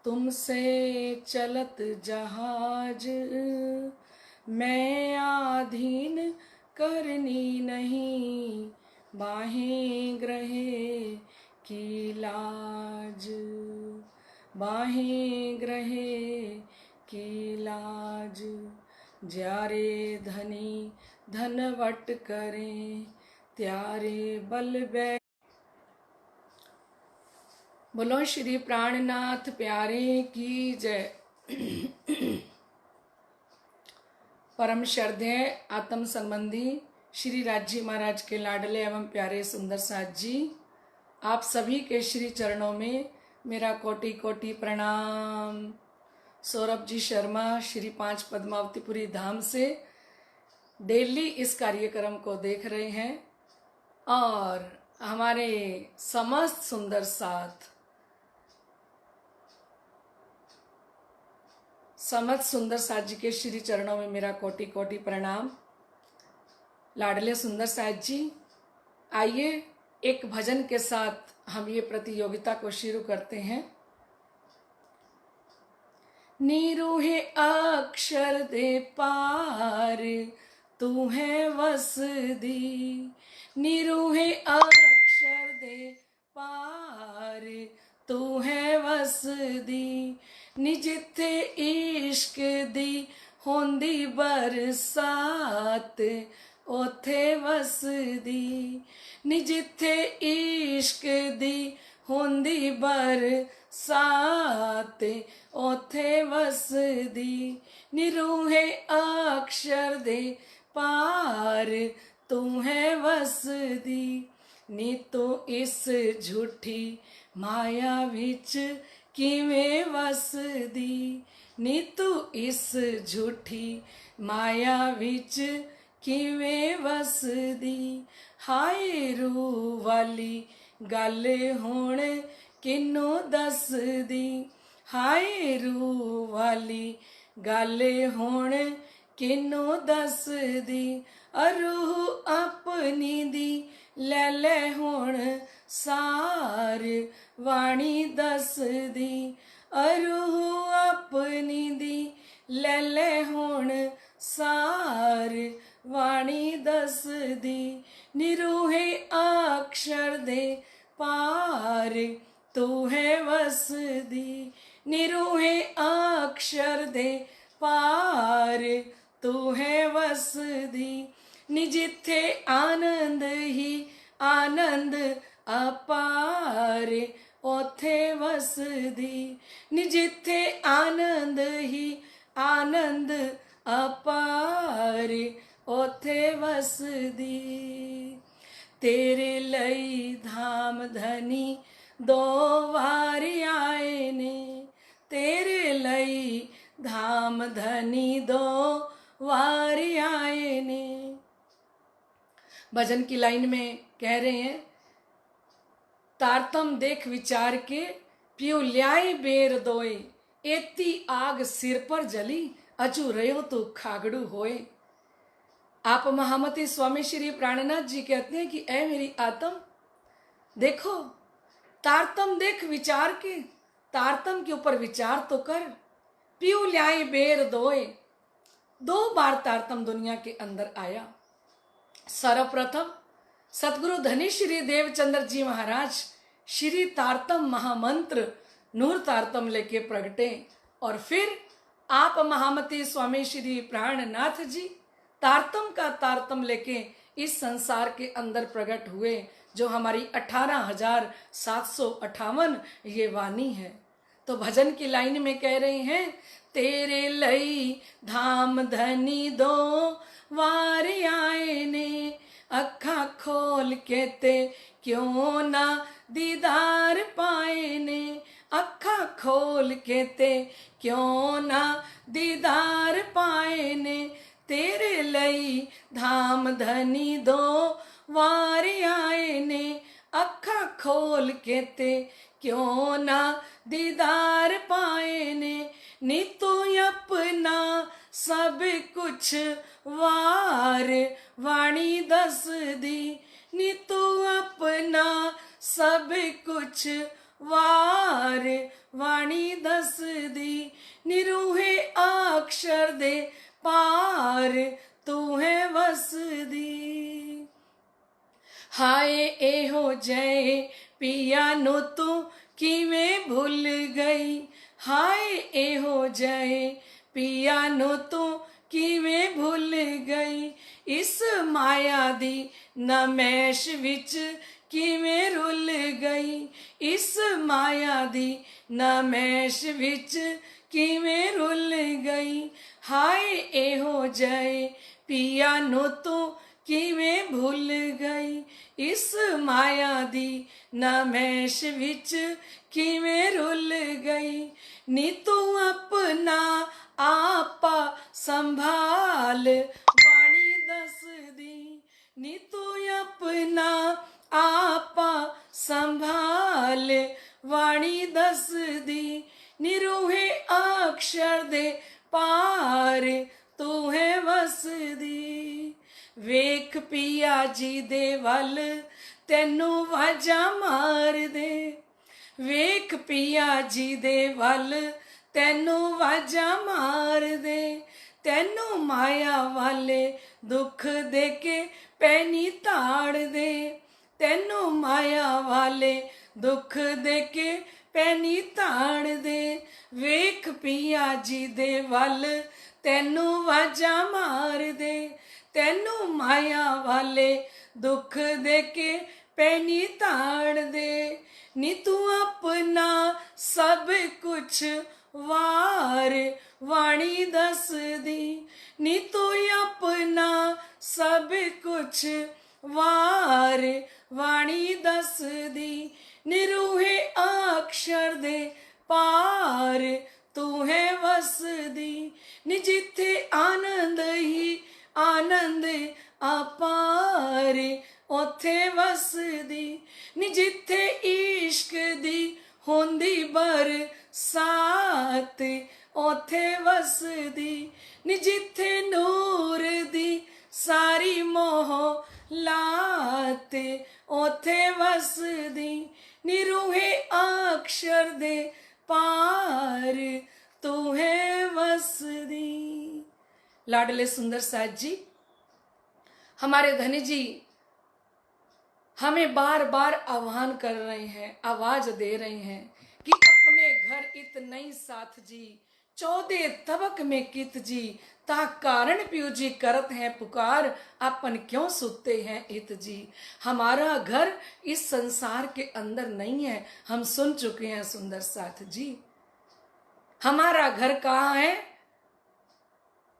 तुमसे चलत जहाज मैं आधीन करनी नहीं, बाहें ग्रहे की लाज, बाहें ग्रहे की लाज। ज्यारे धनी धनवट करें, त्यारे बल बै। बोलो श्री प्राणनाथ प्यारे की जय। परम श्रद्धेय आत्म संबंधी श्री राजी महाराज के लाडले एवं प्यारे सुंदर साथ जी, आप सभी के श्री चरणों में मेरा कोटि कोटि प्रणाम। सौरभ जी शर्मा श्री 5 पद्मावतीपुरी धाम से डेली इस कार्यक्रम को देख रहे हैं और हमारे समस्त सुंदर साथ, समस्त सुंदर साथ जी के श्री चरणों में मेरा कोटि कोटि प्रणाम। लाडले सुंदर साथ जी, आइए एक भजन के साथ हम ये प्रतियोगिता को शुरू करते हैं। नीरूहे अक्षर दे पार, तू है वसदी। नीरूहे अक्षर दे पार, तू है वसदी। नी जिथे इश्क दी होंदी बरसात, ओथे वसदी। नी जिथे इश्क दी होंदी बरसात, ओथे वसदी। नी रूहे अक्षर दे पार, तू है वसदी। नी तू इस झूठी माया विच किवें वसदी। नी तू इस झूठी माया विच किवें वसदी। हाय रूह वाली गल हुण किनू दसदी। हाय रूह वाली गल हुण किनू दसदी। रूह अपनी दी ले ले हुण सार, वाणी दसदी। रूह अपनी दी ले ले हुण सार, वाणी दसदी। निरूहे अक्षर दे पार, तू है वसदी। निरूहे अक्षर दे पार, तू है वसदी। नि जिथे आनंद ही आनंद अपार, ओथे वसदी। नि जिथे आनंद ही आनंद अपार, ओथे वसदी। तेरे लई धाम धनी दो वार आए ने। तेरे लई धाम धनी दो वार आए ने। भजन की लाइन में कह रहे हैं, तारतम देख विचार के पियो ल्याए बेर दोए। एती आग सिर पर जली, अजू रहो तो खागड़ू होए। आप महामती स्वामी श्री प्राणनाथ जी कहते हैं कि ऐ मेरी आत्म, देखो तारतम देख विचार के, तारतम के ऊपर विचार तो कर। पियो ल्याए बेर दोए, 2 बार तारतम दुनिया के अंदर आया। सर्वप्रथम सतगुरु धनी श्री देवचंद्र जी महाराज श्री तारतम महामंत्र नूर तारतम लेके प्रगटे और फिर आप महामती स्वामी श्री प्राणनाथ जी तारतम का तारतम लेके इस संसार के अंदर प्रकट हुए, जो हमारी 18,758 ये वाणी है। तो भजन की लाइन में कह रहे हैं, तेरे लई धाम धनी दो वार आए ने। अखा खोल के ते क्यों ना दीदार पाए ने। अखा खोल के ते क्यों ना दीदार पाए ने। तेरे लई धाम धनी दो वार आए ने। अखा खोल के ते क्यों ना दीदार पाए ने। नी तू अपना सब कुछ वार, वाणी दस दी। नी तू अपना सब कुछ वार, वाणी दस दी, निरूहे अक्षर दे पार तू है वस दी। हाय एहो जय पिया नो तू किवें भुल गई, हाय एहो जय पिया नो तू किवें भुल गई, इस माया दी नमैश विच किवें रुल गई, इस माया दी नमैश विच किवें रुल गई, हाय एहो जय पिया नो तू किवें भुल गई, इस माया दी नमैश विच किवें रुल गई, नी तू अपना आपा संभाल वाणी दस दी, नी तू अपना आपा संभाल वाणी दस दी, निरूहे अक्षर दे पार तू है वस दी। वेख पिया जी दे वल तेनू वाजा मार दे, वेख पिया जी दे वल तेनू वाजा मार दे, तेनू माया वाले दुख दे के पैनी ताड़ दे, तेनू माया वाले दुख दे के पैनी ताड़ दे, वेख पिया जी दे वल तेनू वाजा मार दे, तेनू माया वाले दुख दे के पैनी ताड़ दे, नी तू अपना सब कुछ वार वाणी दस दी, नी तू अपना सब कुछ वार वाणी दस दी, निरूहे अक्षर दे पार तू है वस दी, नी जिथे आनंद ही आनंद अपार ओथे वस दी, नी जिथे इश्क दी होंदी बरसात ओथे वस दी, नी जिथे नूर दी सारी मोह लात ओथे वस दी, निरूहे अक्षर दे पार तू है वस दी। लाडले सुंदर साथ जी, हमारे धनी जी हमें बार बार आह्वान कर रहे हैं, आवाज दे रहे हैं कि अपने घर इत नहीं साथ जी, 14 तबक में कित जी, ता कारण पियो जी करत हैं पुकार, अपन क्यों सुते हैं इत जी। हमारा घर इस संसार के अंदर नहीं है, हम सुन चुके हैं सुंदर साथ जी। हमारा घर कहाँ है?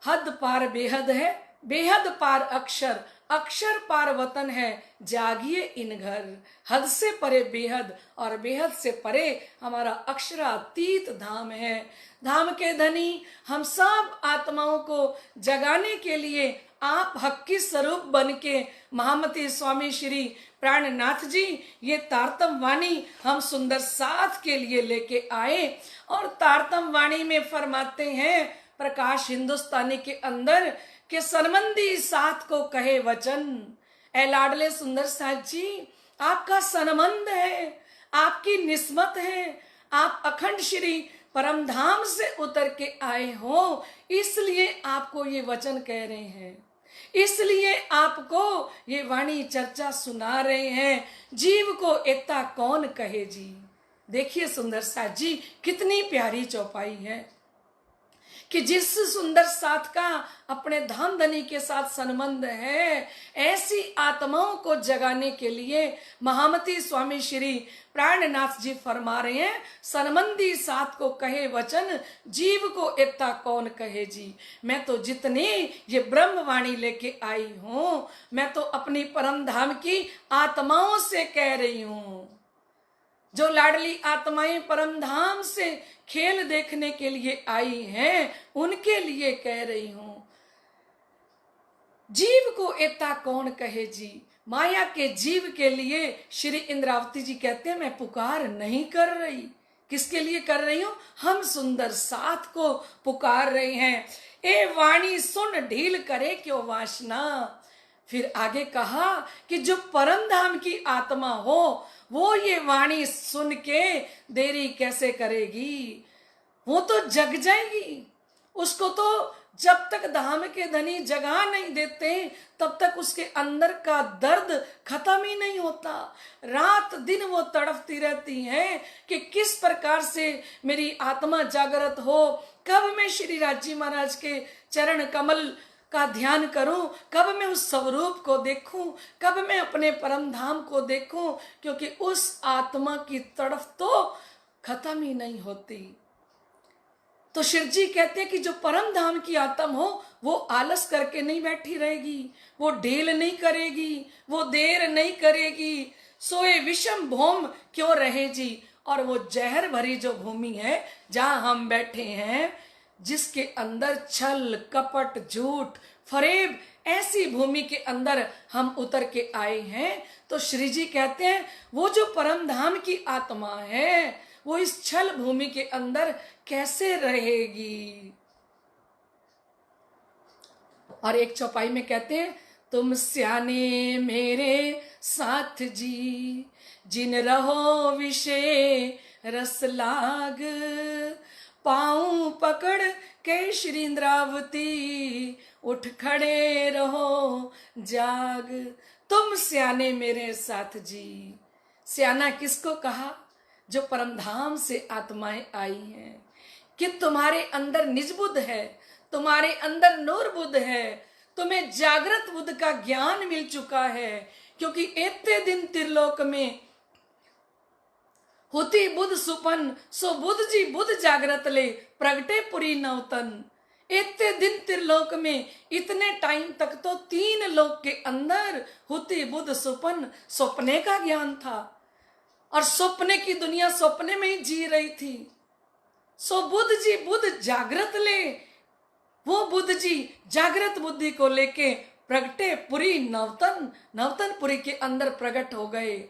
हद पार बेहद है, बेहद पार अक्षर, अक्षर पार वतन है, जागिए इन घर। हद से परे बेहद और बेहद से परे हमारा अक्षरातीत धाम है। धाम के धनी हम सब आत्माओं को जगाने के लिए आप हक्की स्वरूप बन के महामती स्वामी श्री प्राणनाथ जी ये तारतम वाणी हम सुंदर साथ के लिए लेके आए। और तारतम वाणी में फरमाते हैं प्रकाश हिंदुस्तानी के अंदर कि सनमंदी साथ को कहे वचन। ए लाडले सुंदर साथ जी, आपका सनमंद है, आपकी निस्मत है, आप अखंड श्री परम धाम से उतर के आए हो, इसलिए आपको ये वचन कह रहे हैं, इसलिए आपको ये वाणी चर्चा सुना रहे हैं। जीव को एता कौन कहे जी। देखिए सुंदर साथ जी कितनी प्यारी चौपाई है कि जिस सुंदर साथ का अपने धाम धनी के साथ संबंध है, ऐसी आत्माओं को जगाने के लिए महामती स्वामी श्री प्राणनाथ जी फरमा रहे हैं, सनमंदी साथ को कहे वचन, जीव को इतना कौन कहे जी। मैं तो जितनी ये ब्रह्मवाणी लेके आई हूं, मैं तो अपनी परम धाम की आत्माओं से कह रही हूं। जो लाडली आत्माएं परम धाम से खेल देखने के लिए आई हैं, उनके लिए कह रही हूं। जीव को एता कौन कहे जी। माया के जीव के लिए श्री इंद्रावती जी कहते हैं मैं पुकार नहीं कर रही। किसके लिए कर रही हूं? हम सुंदर साथ को पुकार रहे हैं। ए वाणी सुन ढील करे क्यों वासना, फिर आगे कहा कि जो परम धाम की आत्मा हो वो ये वाणी सुन के देरी कैसे करेगी, वो तो जग जाएगी। उसको तो जब तक धाम के धनी जगा नहीं देते तब तक उसके अंदर का दर्द खत्म ही नहीं होता। रात दिन वो तड़पती रहती हैं कि किस प्रकार से मेरी आत्मा जागृत हो, कब मैं श्री राजी महाराज के चरण कमल का ध्यान करूं, कब मैं उस स्वरूप को देखूं, कब मैं अपने परम धाम को देखूं, क्योंकि उस आत्मा की तड़फ तो खत्म ही नहीं होती। तो शिव जी कहते हैं कि जो परम धाम की आत्मा हो वो आलस करके नहीं बैठी रहेगी, वो ढील नहीं करेगी, वो देर नहीं करेगी, सोए विषम भौम क्यों रहे जी। और वो जहर भरी जो भूमि है जहां हम बैठे हैं, जिसके अंदर छल कपट झूठ फरेब, ऐसी भूमि के अंदर हम उतर के आए हैं। तो श्री जी कहते हैं वो जो परम धाम की आत्मा है वो इस छल भूमि के अंदर कैसे रहेगी। और एक चौपाई में कहते हैं, तुम स्याने मेरे साथ जी, जिन रहो विषय रस लाग, पाऊं पकड़ के श्री इंद्रावती, उठ खड़े रहो जाग। तुम स्याने मेरे साथ जी। स्याना किसको कहा? जो परमधाम से आत्माएं आई हैं, कि तुम्हारे अंदर निज बुद्ध है, तुम्हारे अंदर नूर बुद्ध है, तुम्हें जागृत बुद्ध का ज्ञान मिल चुका है। क्योंकि एते दिन त्रिलोक में होती बुद्ध सुपन, सो बुद्ध जी बुद्ध जागृत ले, प्रगटे पुरी नवतन। इतने दिन त्रिलोक में, इतने टाइम तक तो 3 लोक के अंदर होती बुद्ध सुपन, सपने का ज्ञान था और सपने की दुनिया सपने में ही जी रही थी। सो बुद्ध जी बुद्ध जागृत ले, वो बुद्ध जी जागृत बुद्धि को लेके प्रगटे पुरी नवतन, नवतनपुरी के अंदर प्रकट हो गए।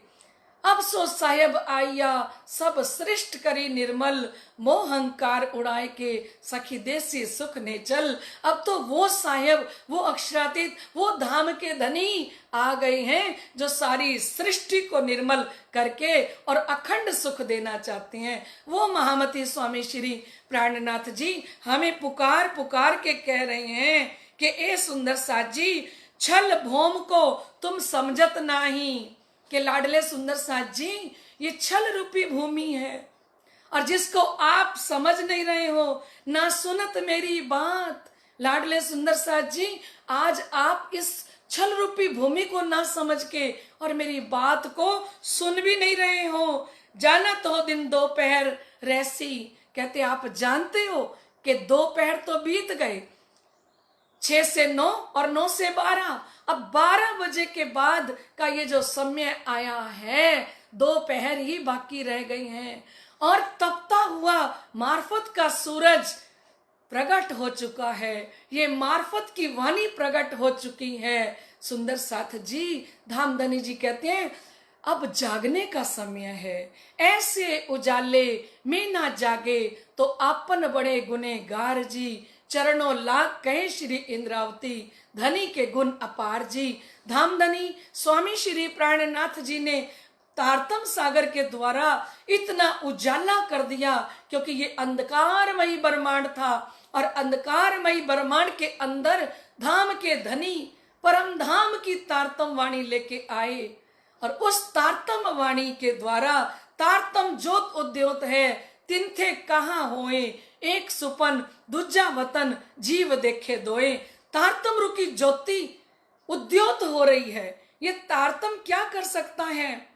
अब सो साहेब आया सब सृष्ट करी निर्मल, मोहंकार उड़ाए के सखी देसी सुख ने चल। अब तो वो साहेब, वो अक्षरातीत, वो धाम के धनी आ गए हैं जो सारी सृष्टि को निर्मल करके और अखंड सुख देना चाहते हैं। वो महामती स्वामी श्री प्राणनाथ जी हमें पुकार पुकार के कह रहे हैं कि ए सुंदर साथ जी, छल भोम को तुम समझत नाही, कि लाडले सुंदर साथ जी ये छल रूपी भूमि है और जिसको आप समझ नहीं रहे हो, ना सुनत मेरी बात। लाडले सुंदर साथ जी, आज आप इस छल रूपी भूमि को ना समझ के और मेरी बात को सुन भी नहीं रहे हो। जाना तो दिन दोपहर रहसी, कहते आप जानते हो कि दोपहर तो बीत गए, 6 से 9 और 9 से 12, अब 12 बजे के बाद का ये जो समय आया है, दोपहर ही बाकी रह गई हैं और तपता हुआ मार्फत का सूरज प्रकट हो चुका है। ये मार्फत की वाणी प्रकट हो चुकी है। सुंदर साथ जी, धामधनी जी कहते हैं अब जागने का समय है, ऐसे उजाले में ना जागे तो आपन बड़े गुनेगार जी। चरणों लाग कहे श्री इंद्रावती, धनी के गुण अपार जी। धामधनी स्वामी श्री प्राणनाथ जी ने तारतम सागर के द्वारा इतना उजाला कर दिया, क्योंकि ये अंधकारमयी ब्रह्मांड था और अंधकारमयी ब्रह्मांड के अंदर धाम के धनी परम धाम की तारतम वाणी लेके आए और उस तारतम वाणी के द्वारा तारतम ज्योत उद्योत है। तिनथे कहाँ होए एक सुपन, दूजा वतन जीव देखे दोए। तारतम रुकी ज्योति उद्योत हो रही है। ये तारतम क्या कर सकता है?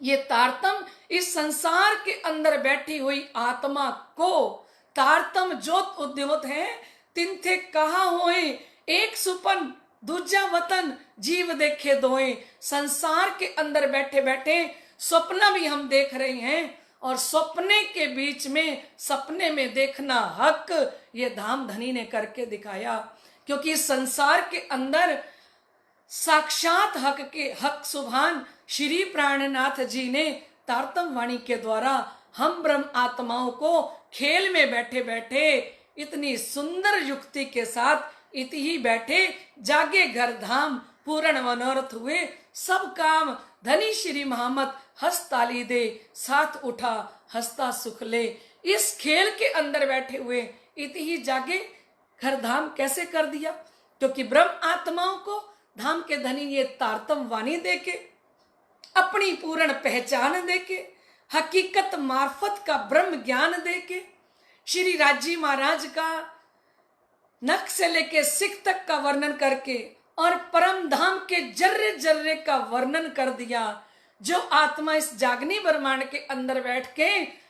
ये तारतम इस संसार के अंदर बैठी हुई आत्मा को, तारतम ज्योत उद्योत है। तिनथे कहाँ होए एक सुपन, दूजा वतन जीव देखे दोए। संसार के अंदर बैठे बैठे स्वप्न भी हम देख रहे हैं और सपने के बीच में सपने में देखना हक ये धामधनी ने करके दिखाया। क्योंकि संसार के अंदर साक्षात हक के हक सुभान श्री प्राणनाथ जी ने तारतम वाणी के द्वारा हम ब्रह्म आत्माओं को खेल में बैठे बैठे इतनी सुंदर युक्ति के साथ इति ही बैठे जागे घर धाम पूर्ण मनोरथ हुए, सब काम धनी श्री मोहम्मद हस्ताली दे, साथ उठा हंसता सुख ले। इस खेल के अंदर बैठे हुए इति ही जागे घर धाम कैसे कर दिया, क्योंकि ब्रह्म आत्माओं को धाम के धनी ये तारतम वाणी देके, अपनी पूर्ण पहचान देके, हकीकत मार्फत का ब्रह्म ज्ञान देके, श्री राजी महाराज का नख से लेके सिख तक का वर्णन करके और परम धाम के जर्रे जर्रे का वर्णन कर दिया। जो आत्मा इस जागनी ब्रह्मांड के अंदर बैठ के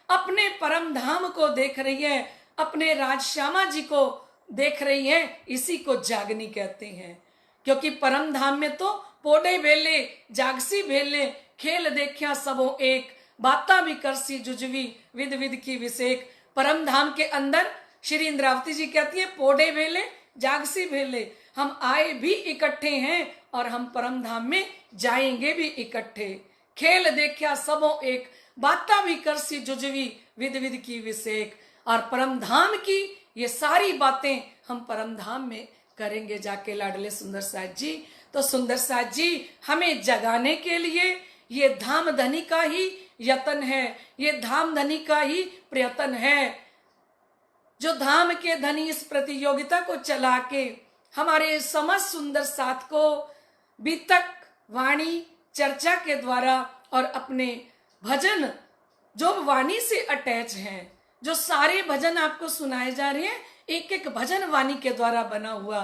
अपने परम धाम को देख रही है, अपने राजश्यामा जी को देख रही है, इसी को जागनी कहते हैं। क्योंकि परम धाम में तो पोडे बेले जागसी बेले, खेल देखिया सबो एक, बाता भी करसी जुजवी विद विद की विसेक। परम धाम के अंदर श्री इंद्रावती जी कहती है पोडे बेले जागसी बेले, हम आए भी इकट्ठे हैं और हम परम धाम में जाएंगे भी इकट्ठे। खेल देखिया सबो एक, बाता भी करसी जुजवी विद विद की विसेक। और परम धाम की ये सारी बातें हम परम धाम में करेंगे जाके लाडले सुंदर साथ जी। तो सुंदर साथ जी हमें जगाने के लिए ये धाम धनी का ही यतन है, ये धाम धनी का ही प्रयत्न है। जो धाम के धनी इस प्रतियोगिता को चला के हमारे समस्त सुंदर साथ को बीतक वाणी चर्चा के द्वारा और अपने भजन जो वाणी से अटैच हैं, जो सारे भजन आपको सुनाए जा रहे हैं एक एक भजन वाणी के द्वारा बना हुआ।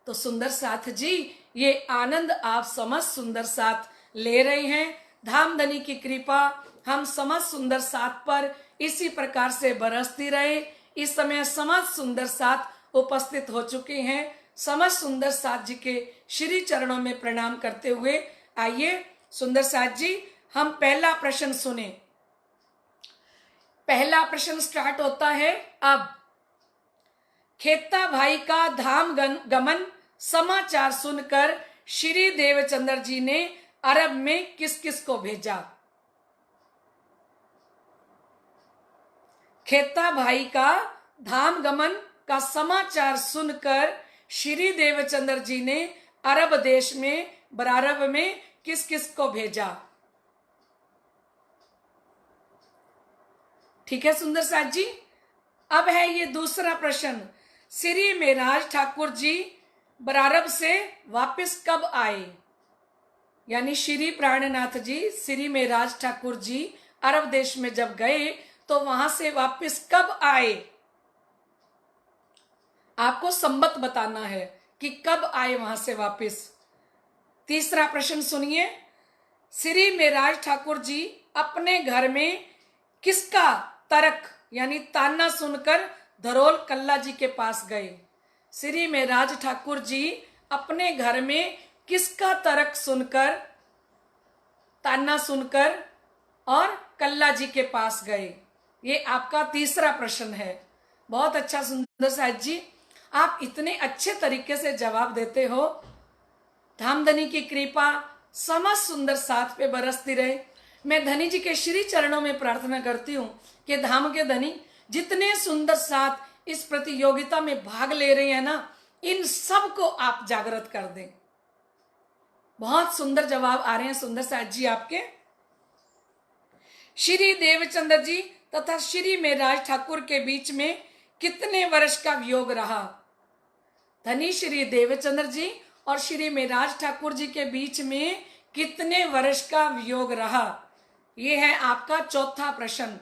तो सुंदर साथ जी ये आनंद आप समस्त सुंदर साथ ले रहे हैं। धाम धनी की कृपा हम समस्त सुंदर साथ पर इसी प्रकार से बरसती रहे। इस समय समस्त सुंदर साथ उपस्थित हो चुके हैं। समस्त सुंदर साथ जी के श्री चरणों में प्रणाम करते हुए आइए सुंदर साथ जी हम पहला प्रश्न सुने। पहला प्रश्न स्टार्ट होता है अब। खेता भाई का धाम गमन समाचार सुनकर श्री देवचंद्र जी ने अरब में किस किस को भेजा। खेता भाई का धाम गमन का समाचार सुनकर श्री देवचंद्र जी ने अरब देश में बरारब में किस किस को भेजा। ठीक है सुंदर साथ जी। अब है ये दूसरा प्रश्न, श्री मेराज ठाकुर जी बरारब से वापस कब आए। यानी श्री प्राणनाथ जी श्री मेराज ठाकुर जी अरब देश में जब गए तो वहां से वापस कब आए। आपको संबत बताना है कि कब आए वहां से वापस। तीसरा प्रश्न सुनिए, श्री मेराज ठाकुर जी अपने घर में किसका तर्क यानी ताना सुनकर धरोल कल्ला जी के पास गए। श्री मेराज ठाकुर जी अपने घर में किसका तर्क सुनकर ताना सुनकर और कल्ला जी के पास गए। ये आपका तीसरा प्रश्न है। बहुत अच्छा सुंदर साथ जी, आप इतने अच्छे तरीके से जवाब देते हो। धामधनी की कृपा समस्त सुंदर साथ पे बरसती रहे। मैं धनी जी के श्री चरणों में प्रार्थना करती हूँ कि धाम के धनी जितने सुंदर साथ इस प्रतियोगिता में भाग ले रहे हैं ना, इन सब को आप जागृत कर दें। बहुत सुंदर जवाब आ रहे हैं सुंदर साथ जी आपके। श्री देवचंद्र जी तथा श्री मेराज ठाकुर के बीच में कितने वर्ष का वियोग रहा। धनी श्री देवचंद्र जी और श्री मेराज ठाकुर जी के बीच में कितने वर्ष का वियोग रहा। यह है आपका चौथा प्रश्न।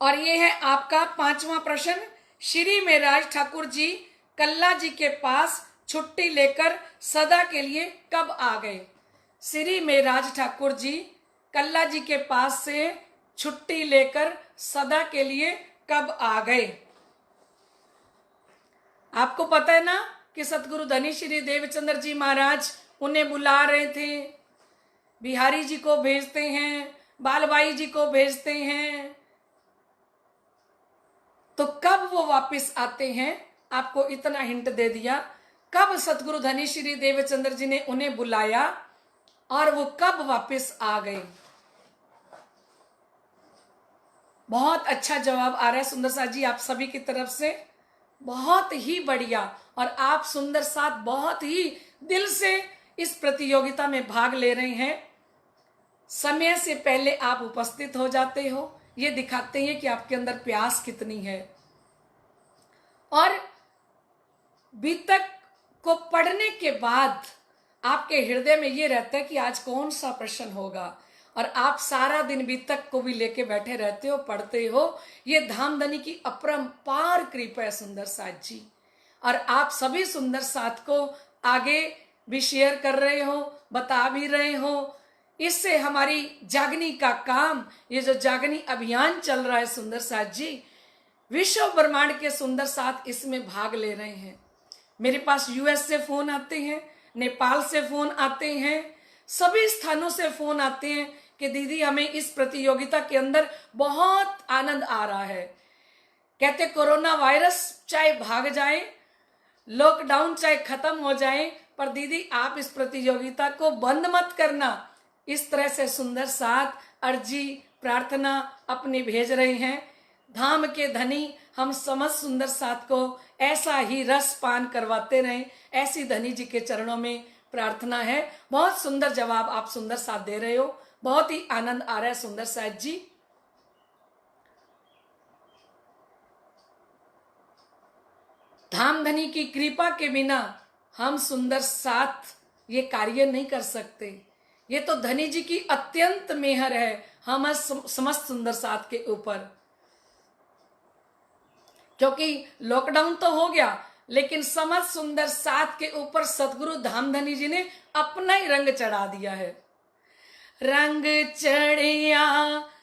और यह है आपका पांचवा प्रश्न, श्री मेराज ठाकुर जी कल्ला जी के पास छुट्टी लेकर सदा के लिए कब आ गए। श्री मेराज ठाकुर जी कल्ला जी के पास से छुट्टी लेकर सदा के लिए कब आ गए। आपको पता है ना कि सतगुरु धनी श्री देवचंद्र जी महाराज उन्हें बुला रहे थे। बिहारी जी को भेजते हैं, बालबाई जी को भेजते हैं, तो कब वो वापस आते हैं। आपको इतना हिंट दे दिया कब सतगुरु धनी श्री देवचंद्र जी ने उन्हें बुलाया और वो कब वापस आ गए। बहुत अच्छा जवाब आ रहा है सुंदर साथ जी आप सभी की तरफ से, बहुत ही बढ़िया। और आप सुंदर साथ बहुत ही दिल से इस प्रतियोगिता में भाग ले रहे हैं। समय से पहले आप उपस्थित हो जाते हो, ये दिखाते हैं कि आपके अंदर प्यास कितनी है। और बीतक को पढ़ने के बाद आपके हृदय में ये रहता है कि आज कौन सा प्रश्न होगा, और आप सारा दिन बीतक को भी लेके बैठे रहते हो, पढ़ते हो। ये धामधनी की अपरंपार कृपा है सुंदर साथ जी। और आप सभी सुंदर साथ को आगे भी शेयर कर रहे हो, बता भी रहे हो। इससे हमारी जागनी का काम, ये जो जागनी अभियान चल रहा है सुंदर साथ जी, विश्व ब्रह्मांड के सुंदर साथ इसमें भाग ले रहे हैं। मेरे पास यूएस से फोन आते हैं, नेपाल से फोन आते हैं, सभी स्थानों से फोन आते हैं कि दीदी हमें इस प्रतियोगिता के अंदर बहुत आनंद आ रहा है। कहते कोरोना वायरस चाहे भाग जाए, लॉकडाउन चाहे खत्म हो जाए, पर दीदी आप इस प्रतियोगिता को बंद मत करना। इस तरह से सुंदर साथ अर्जी प्रार्थना अपनी भेज रहे हैं। धाम के धनी हम समस्त सुंदर साथ को ऐसा ही रस पान करवाते रहें, ऐसी धनी जी के चरणों में प्रार्थना है। बहुत सुंदर जवाब आप सुंदर साथ दे रहे हो, बहुत ही आनंद आ रहा है सुंदर साथ जी। धामधनी की कृपा के बिना हम सुंदर साथ ये कार्य नहीं कर सकते। ये तो धनी जी की अत्यंत मेहर है हम समस्त सुंदर साथ के ऊपर, क्योंकि लॉकडाउन तो हो गया, लेकिन समस्त सुंदर साथ के ऊपर सतगुरु धामधनी जी ने अपना ही रंग चढ़ा दिया है। रंग चढ़िया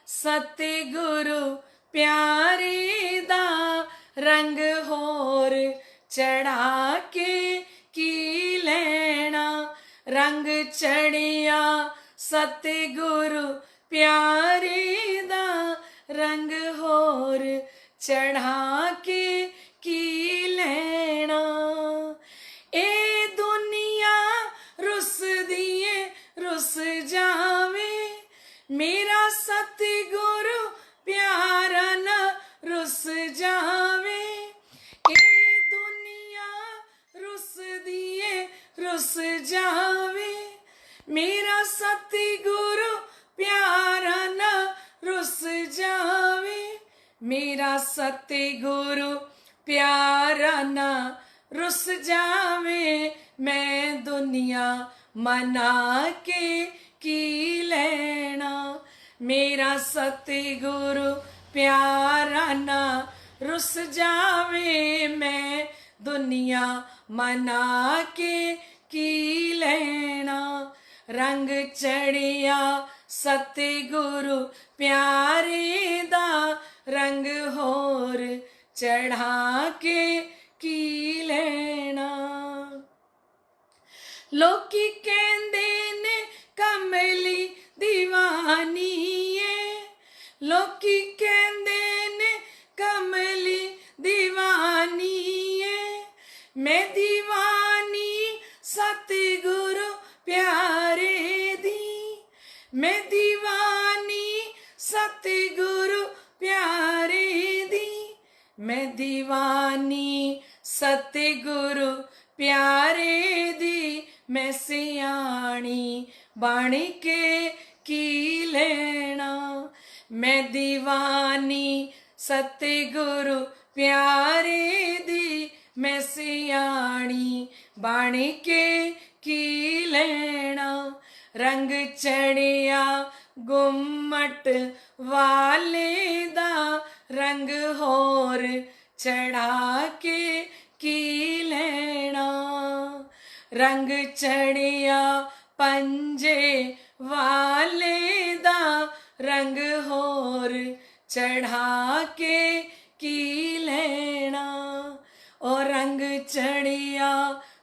सतगुरु प्यारे दा, रंग होर चढ़ा के की लेना। रंग चढ़िया सतगुरु प्यारे दा, रंग होर चढ़ा के की लेना। ए दुनिया रुस दिए रुस जावे, मेरा सतगुरु प्यारा न रुस जावे। ए दुनिया रुस दिए रुस जावे, मेरा सतगुरु प्यारा न रुस जावे। मेरा सतगुरु प्यारा न रुस जावे, मैं दुनिया मना के की लेना। मेरा सतगुरु प्यारा न रुस जावे, मैं दुनिया मना के की लेना। रंग चढ़िया सतगुरु प्यारे दा, रंग होर चढ़ा के की लेना। लोकी कहंदे ने कमली दीवानी है, लोकी कहंदे ने कमली दीवानी है। मैं दीवानी सतगुरु प्यारे दी, मैं दीवानी सतगुरु प्यारे दी। मैं दीवानी सतगुरु प्यारे दी, मैं सियाणी बन के की लेना। मैं दीवानी सतगुरु प्यारे दी, मैं सियाणी बन के की लेना। रंग चढ़िया गुम्मट वाले दा, रंग होर चढ़ा के की लेना। रंग चढ़िया पंजे वाले दा, रंग होर चढ़ा के की लेना। और रंग चढ़िया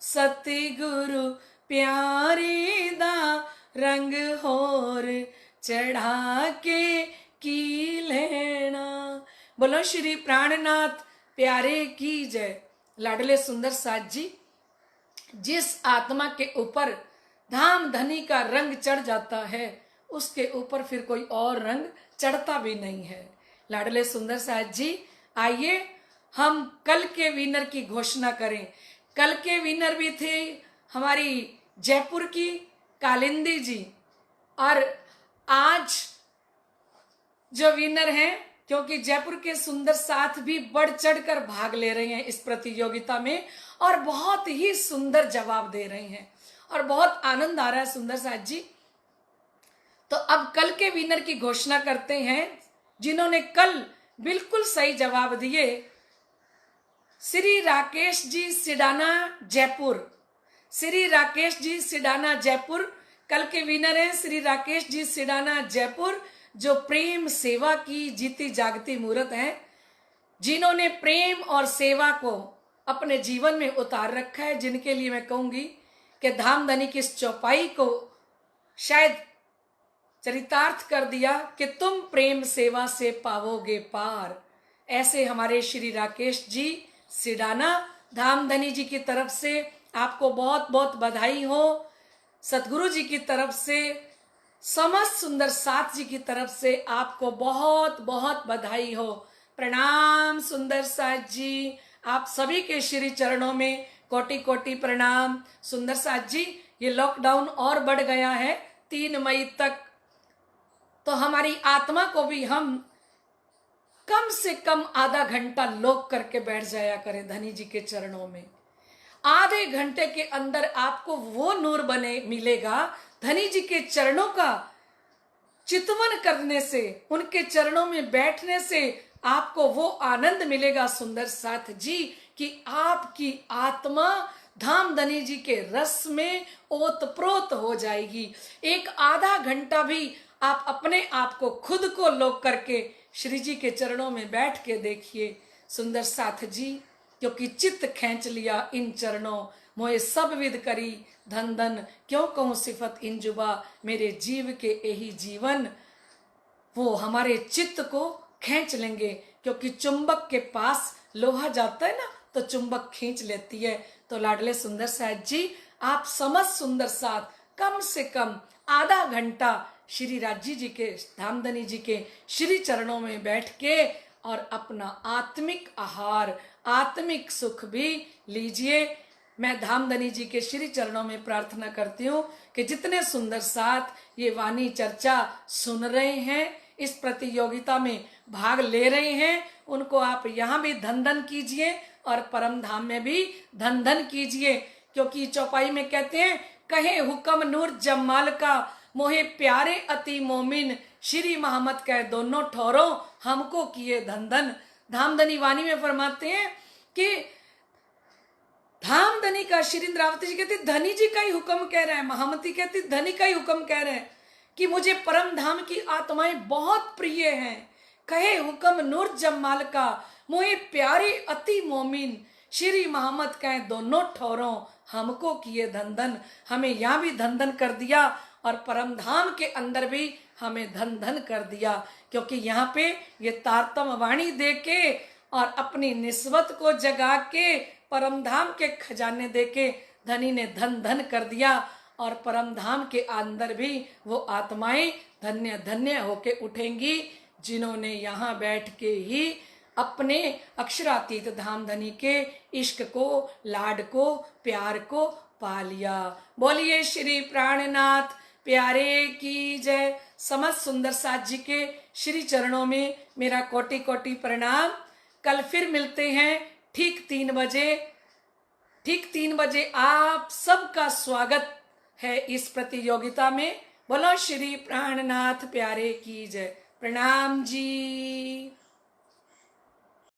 सतगुरु प्यारे दा, रंग होर चढ़ा के की लेना। बोलो श्री प्राणनाथ प्यारे की जय। लाडले सुंदर साथ जी, जिस आत्मा के ऊपर धाम धनी का रंग चढ़ जाता है, उसके ऊपर फिर कोई और रंग चढ़ता भी नहीं है। लाडले सुंदर साथ जी, आइए हम कल के विनर की घोषणा करें। कल के विनर भी थे हमारी जयपुर की कालिंदी जी, और आज जो विनर हैं, क्योंकि जयपुर के सुंदर साथ भी बढ़ चढ़कर भाग ले रहे हैं इस प्रतियोगिता में और बहुत ही सुंदर जवाब दे रहे हैं और बहुत आनंद आ रहा है सुंदर साथ जी। तो अब कल के विनर की घोषणा करते हैं, जिन्होंने कल बिल्कुल सही जवाब दिए। श्री राकेश जी सिडाना जयपुर, श्री राकेश जी सिडाना जयपुर कल के विनर हैं। श्री राकेश जी सिडाना जयपुर, जो प्रेम सेवा की जीती जागती मूर्त हैं, जिन्होंने प्रेम और सेवा को अपने जीवन में उतार रखा है, जिनके लिए मैं कहूंगी कि धामधनी की इस चौपाई को शायद चरितार्थ कर दिया कि तुम प्रेम सेवा से पावोगे पार। ऐसे हमारे श्री राकेश जी सिडाना, धामधनी जी की तरफ से आपको बहुत बहुत बधाई हो। सतगुरु जी की तरफ से, समस्त सुंदर साथ जी की तरफ से आपको बहुत बहुत बधाई हो। प्रणाम सुंदर साथ जी, आप सभी के श्री चरणों में कोटि कोटि प्रणाम। सुंदर साथ जी, ये लॉकडाउन और बढ़ गया है 3 मई तक, तो हमारी आत्मा को भी हम कम से कम आधा घंटा लोक करके बैठ जाया करें धनी जी के चरणों में। आधे घंटे के अंदर आपको वो नूर बने मिलेगा। धनी जी के चरणों का चितवन करने से, उनके चरणों में बैठने से आपको वो आनंद मिलेगा सुंदर साथ जी कि आपकी आत्मा धामधनी जी के रस में ओतप्रोत हो जाएगी। एक आधा घंटा भी आप अपने आप को, खुद को लोक करके श्री जी के चरणों में बैठ के देखिए सुंदर साथ जी, क्योंकि चित्त खींच लिया इन चरणों मोए सब विद करी धन धन, क्यों कहूं सिफत इन जुबा मेरे जीव के यही जीवन। वो हमारे चित्त को खींच लेंगे, क्योंकि चुंबक के पास लोहा जाता है ना, तो चुंबक खींच लेती है। तो लाडले सुंदर साथ जी, आप समस्त सुंदर साथ कम से कम आधा घंटा श्री राजी जी के, धामधनी जी के श्री चरणों में बैठ के और अपना आत्मिक आहार, आत्मिक सुख भी लीजिए। मैं धामधनी जी के श्री चरणों में प्रार्थना करती हूँ कि जितने सुंदर साथ ये वाणी चर्चा सुन रहे हैं, इस प्रतियोगिता में भाग ले रहे हैं, उनको आप यहाँ भी धन धन कीजिए और परम धाम में भी धन धन कीजिए। क्योंकि चौपाई में कहते हैं, कहे हुक्म नूर जमाल का मोहे प्यारे अति मोमिन, श्री मोहम्मद कह दोनों ठोरों हमको किए धन धन। धामधनी वाणी में फरमाते हैं कि धामधनी का, श्री इंद्रावती जी कहती धनी जी का ही हुक्म कह रहे हैं, महामती कहती धनी का ही हुक्म कह रहे हैं कि मुझे परम धाम की आत्माएं बहुत प्रिय हैं। कहे हुक्म नूर जमाल का मोहे प्यारे अति मोमिन, श्री मोहम्मद कहे दोनों ठोरों हमको किए धन धन। हमें यहाँ भी धन धन कर दिया और परम धाम के अंदर भी हमें धन धन कर दिया, क्योंकि यहाँ पे ये तारतम वाणी दे के और अपनी निस्बत को जगा के परम धाम के खजाने दे के धनी ने धन धन कर दिया। और परम धाम के अंदर भी वो आत्माएं धन्य धन्य होके उठेंगी, जिन्होंने यहाँ बैठ के ही अपने अक्षरातीत धामधनी के इश्क को, लाड को, प्यार को पा लिया। बोलिए श्री प्राणनाथ प्यारे की जय। समस्त सुंदर साथ जी के श्री चरणों में मेरा कोटि कोटि प्रणाम। कल फिर मिलते हैं ठीक 3 बजे। ठीक 3 बजे आप सबका स्वागत है इस प्रतियोगिता में। बोलो श्री प्राणनाथ प्यारे की जय। प्रणाम जी।